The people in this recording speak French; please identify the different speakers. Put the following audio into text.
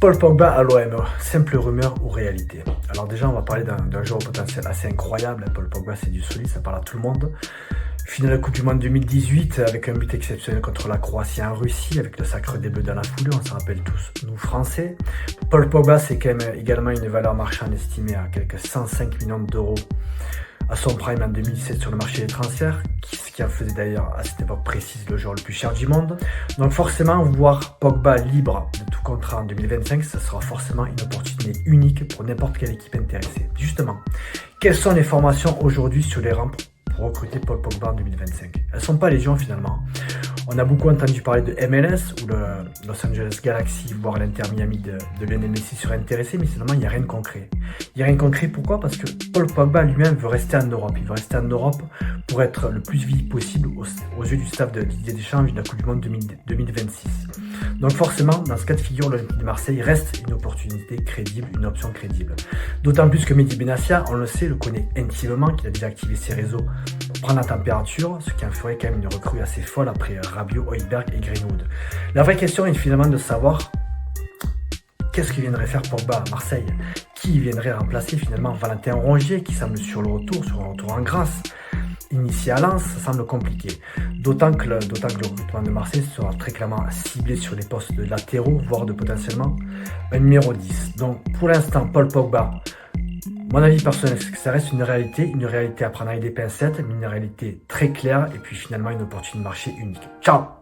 Speaker 1: Paul Pogba à l'OM, simple rumeur ou réalité? Alors déjà, on va parler d'un joueur au potentiel assez incroyable. Paul Pogba, c'est du solide, ça parle à tout le monde. Finale de la Coupe du Monde 2018 avec un but exceptionnel contre la Croatie en Russie avec le sacre des Bleus dans la foulée, on s'en rappelle tous, nous Français. Paul Pogba, c'est quand même également une valeur marchande estimée à quelques 105 millions d'euros à son prime en 2017 sur le marché des transferts, ce qui en faisait d'ailleurs à cette époque précise le joueur le plus cher du monde. Donc forcément, voir Pogba libre de tout contrat en 2025, ça sera forcément une opportunité unique pour n'importe quelle équipe intéressée. Justement, quelles sont les formations aujourd'hui sur les rangs pour recruter Paul Pogba en 2025? Elles ne sont pas légion finalement. On a beaucoup entendu parler de MLS ou le Los Angeles Galaxy, voire l'Inter Miami de Lionel Messi serait intéressé, mais finalement il n'y a rien de concret. Il n'y a rien de concret, pourquoi? Parce que Paul Pogba lui-même veut rester en Europe. Il veut rester en Europe pour être le plus visible possible aux yeux du staff de Didier Deschamps de la Coupe du Monde 2026. Donc forcément, dans ce cas de figure, l'Olympique de Marseille reste une opportunité crédible, une option crédible. D'autant plus que Mehdi Benassia, on le sait, le connaît intimement, qu'il a déjà activé ses réseaux pour prendre la température, ce qui en ferait quand même une recrue assez folle après Rabiot, Højbjerg et Greenwood. La vraie question est finalement de savoir qu'est-ce que viendrait faire Pogba à Marseille? Qui viendrait remplacer finalement Valentin Rongier qui semble sur un retour en grâce? Initié à Lens, ça semble compliqué. D'autant que le recrutement de Marseille sera très clairement ciblé sur les postes de latéraux, voire de potentiellement un numéro 10. Donc pour l'instant, Paul Pogba, mon avis personnel, c'est que ça reste une réalité à prendre avec des pincettes, mais une réalité très claire et puis finalement une opportunité de marché unique. Ciao!